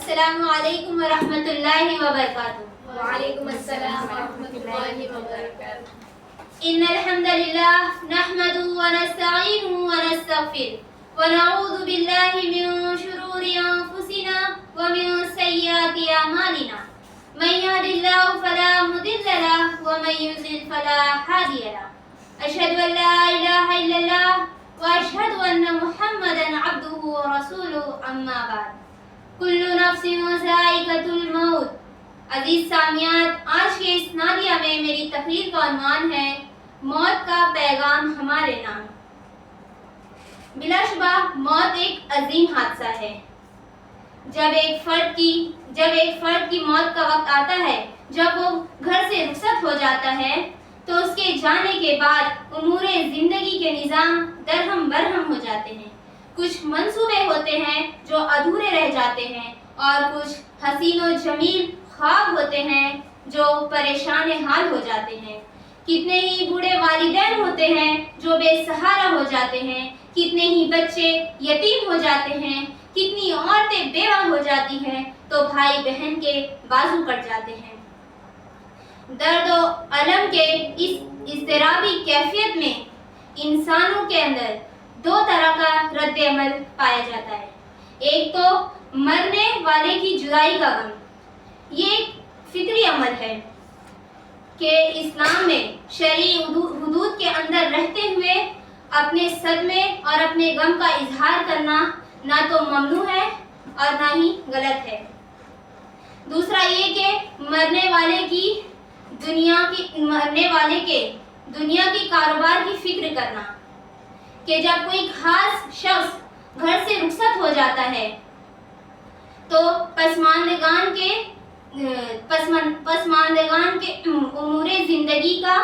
السلام علیکم ورحمۃ اللہ وبرکاتہ. وعلیکم السلام ورحمۃ اللہ وبرکاتہ. ان الحمد للہ نحمده ونستعینه ونستغفره ونعوذ باللہ من شرور انفسنا ومن سیئات اعمالنا من يهد الله فلا مضل له ومن يضلل فلا هادي له. اشهد ان لا اله الا الله واشهد ان محمدا عبده ورسوله. اما بعد کل نفس ذائقۃ الموت. عزیز سامعین، آج کے اس نادیہ میں میری تقریر کا عنوان ہے موت کا پیغام ہمارے نام. بلا شبہ موت ایک عظیم حادثہ ہے. جب ایک فرد کی موت کا وقت آتا ہے، جب وہ گھر سے رخصت ہو جاتا ہے، تو اس کے جانے کے بعد امور زندگی کے نظام درہم برہم ہو جاتے ہیں. کچھ منصوبے ہوتے ہیں جو ادھورے رہ جاتے ہیں، اور کچھ حسین و جمیل خواب ہوتے ہیں جو پریشان حال ہو جاتے ہیں. کتنے ہی بوڑھے والدین ہوتے ہیں جو بے سہارا ہو جاتے ہیں، کتنے ہی بچے یتیم ہو جاتے ہیں، کتنی عورتیں بیوہ ہو جاتی ہیں، تو بھائی بہن کے بازو کٹ جاتے ہیں. درد و الم کے اس اضطرابی کیفیت میں انسانوں کے اندر دو طرح کا رد عمل پایا جاتا ہے. ایک تو مرنے والے کی جدائی کا غم. یہ ایک فطری عمل ہے کہ اسلام میں شرعی حدود کے اندر رہتے ہوئے اپنے صدمے اور اپنے غم کا اظہار کرنا نہ تو ممنوع ہے اور نہ ہی غلط ہے. دوسرا یہ کہ مرنے والے کے دنیا کی کاروبار کی فکر کرنا، کہ جب کوئی خاص شخص گھر سے رخصت ہو جاتا ہے تو پسماندگان کے امور زندگی کا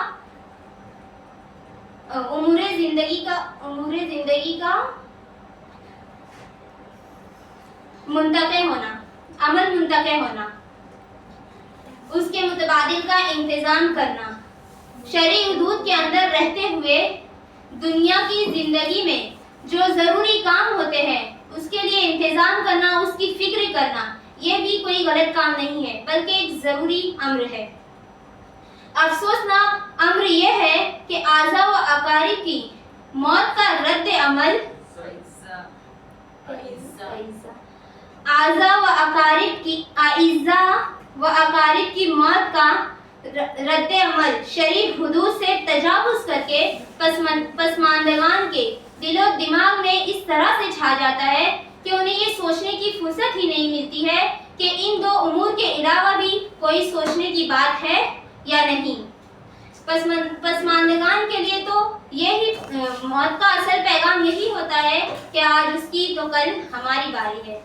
عمل منتقل ہونا، اس کے متبادل کا انتظام کرنا، شرعی حدود کے اندر رہتے ہوئے دنیا کی زندگی میں جو ضروری کام ہوتے ہیں اس کے لیے انتظام کرنا، اس کی فکر کرنا، یہ بھی کوئی غلط کام نہیں ہے بلکہ ایک ضروری امر ہے. افسوسناک امر یہ ہے کہ اعزاء و اقارب کی موت کا رد عمل شرعی حدود سے تجاوز کر کے پسماندگان کے دل و دماغ میں اس طرح سے چھا جاتا ہے کہ انہیں یہ سوچنے کی فرصت ہی نہیں ملتی ہے کہ ان دو امور کے علاوہ بھی کوئی سوچنے کی بات ہے یا نہیں. پسماندگان کے لیے تو یہی موت کا اصل پیغام یہی ہوتا ہے کہ آج اس کی تو کل ہماری باری ہے.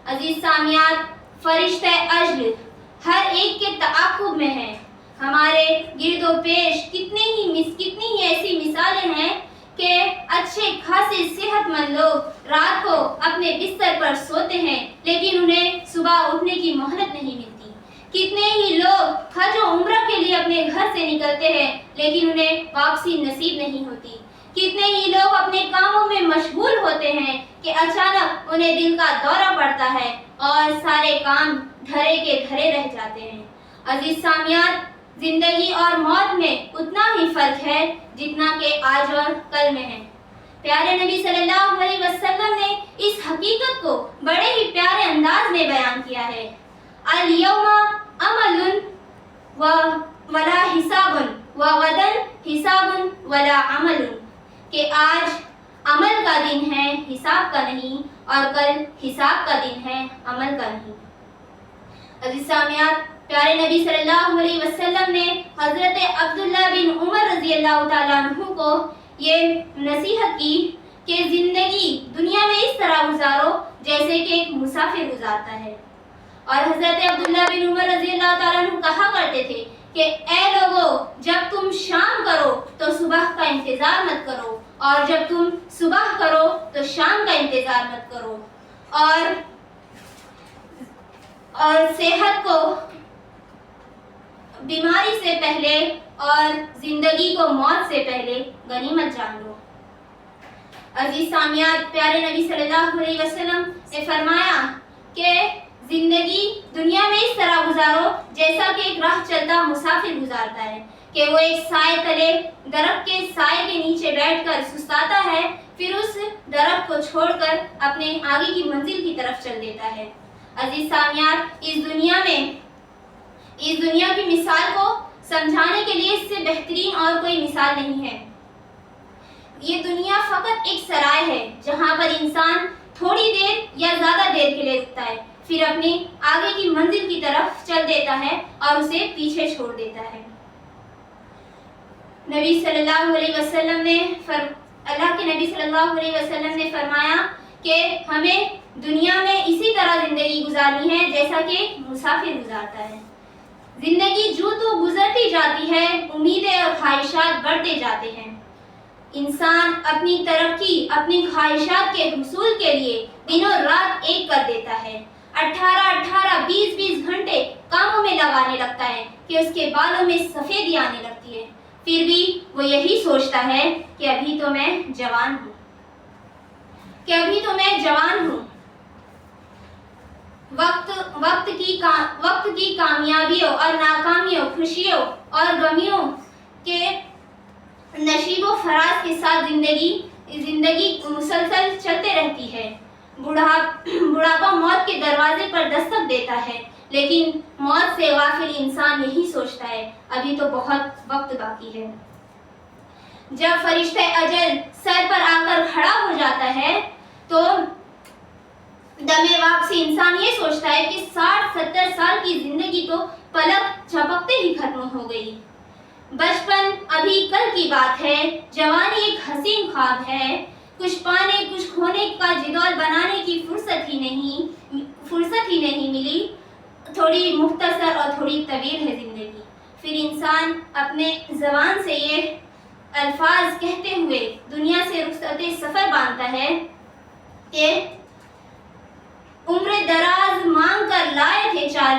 عزیز سامعین، فرشتہ اجل ہر ایک کے تعاقب میں ہیں. ہمارے گرد و پیش کتنی ہی ایسی مثالیں ہیں کہ اچھے خاصے صحت مند لوگ رات کو اپنے بستر پر سوتے ہیں لیکن انہیں صبح اٹھنے کی مہلت نہیں ملتی. کتنے ہی لوگ حج و عمرہ کے لیے اپنے گھر سے نکلتے ہیں لیکن انہیں واپسی نصیب نہیں ہوتی. کتنے ہی لوگ اپنے کاموں میں مشغول ہوتے ہیں کہ اچانک انہیں دل کا دورہ پڑتا ہے اور سارے کام دھرے کے دھرے رہ جاتے ہیں. عزیز سامعین، زندگی اور موت میں اتنا ہی فرق ہے جتنا کہ آج اور کل میں ہے. پیارے نبی صلی اللہ علیہ وسلم نے اس حقیقت کو بڑے ہی پیارے انداز میں بیان کیا ہے. الیوم عمل ولا حساب وغدا حساب ولا عمل، کہ آج عمل کا دن ہے، حساب کا نہیں، اور کل حساب کا دن ہے، عمل کا نہیں. عزیز سامعین، پیارے نبی صلی اللہ علیہ وسلم نے حضرت عبداللہ بن عمر رضی اللہ تعالیٰ عنہ کو یہ نصیحت کی کہ زندگی دنیا میں اس طرح گزارو جیسے کہ ایک مسافر گزارتا ہے. اور حضرت عبداللہ بن عمر رضی اللہ تعالیٰ عنہ کہا کرتے تھے کہ اے لوگو، جب تم شام کرو تو صبح کا انتظار مت کرو، اور جب تم صبح کرو تو شام کا انتظار مت کرو، اور صحت کو بیماری سے پہلے اور زندگی کو موت سے پہلے غنیمت جان لو. عزیز سامعین، پیارے نبی صلی اللہ علیہ وسلم نے فرمایا کہ زندگی دنیا میں اس طرح گزارو جیسا کہ ایک راہ چلتا مسافر گزارتا ہے کہ وہ ایک سائے تلے درخت کے سائے کے نیچے بیٹھ کر سستاتا ہے، پھر اس درخت کو چھوڑ کر اپنے آگے کی منزل کی طرف چل دیتا ہے۔ عزیز سامعین، اس دنیا کی مثال کو سمجھانے کے لیے اس سے بہترین اور کوئی مثال نہیں ہے۔ یہ دنیا فقط ایک سرائے ہے جہاں پر انسان تھوڑی دیر یا زیادہ دیر کے لیے رکتا ہے، پھر اپنے آگے کی منزل کی طرف چل دیتا ہے اور اسے پیچھے چھوڑ دیتا ہے۔ اللہ کے نبی صلی اللہ علیہ وسلم نے فرمایا کہ ہمیں دنیا میں اسی طرح زندگی گزارنی ہے جیسا کہ مسافر گزارتا ہے۔ زندگی جو تو گزرتی جاتی ہے، امیدیں اور خواہشات بڑھتے جاتے ہیں۔ انسان اپنی ترقی، اپنی خواہشات کے حصول کے لیے دنوں رات ایک کر دیتا ہے، 18-20 گھنٹے کاموں میں لگانے لگتا ہے کہ اس کے بالوں میں سفیدی آنے لگتی ہے، پھر بھی وہ یہی سوچتا ہے کہ ابھی تو میں جوان ہوں۔ وقت کی کامیابیوں اور ناکامیوں، خوشیوں اور غمیوں کے نشیب و فراز کے ساتھ زندگی مسلسل چلتے رہتی ہے۔ بڑھاپا موت کے دروازے پر دستک دیتا ہے، لیکن موت سے غافل انسان یہی سوچتا ہے ابھی تو بہت وقت باقی ہے۔ جب فرشتہ اجل سر پر آ کر کھڑا ہو جاتا ہے تو دم واپسی انسان یہ سوچتا ہے کہ 60-70 سال کی زندگی تو پلک جھپکتے ہی ختم ہو گئی۔ بچپن ابھی کل کی بات ہے، جوانی ایک حسین خواب ہے، کچھ پانے کچھ کھونے کا جدول بنانے کی فرصت ہی نہیں ملی، تھوڑی مختصر اور تھوڑی طویل ہے زندگی۔ پھر انسان اپنے زبان سے یہ الفاظ کہتے ہوئے دنیا سے رخصت سفر باندھتا ہے کہ عمر دراز مانگ کر لائے تھے 4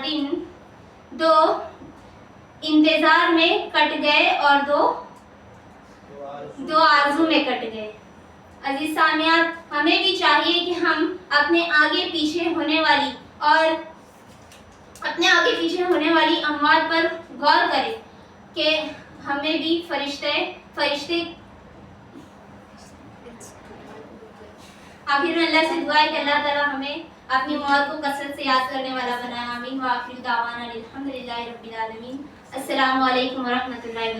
دن، 2 انتظار میں کٹ گئے اور 2 آرزو میں کٹ گئے۔ عزیز سامعین، ہمیں بھی چاہیے کہ ہم اپنے آگے پیچھے ہونے والی اموات پر غور کریں کہ ہمیں بھی فرشتے آخر میں اللہ سے دعا ہے کہ اللہ تعالیٰ ہمیں اپنی موت کو کثرت سے یاد کرنے والا بنائے۔ آمین۔ وآخر دعوانا الحمدللہ رب العالمین۔ السلام علیکم ورحمۃ اللہ۔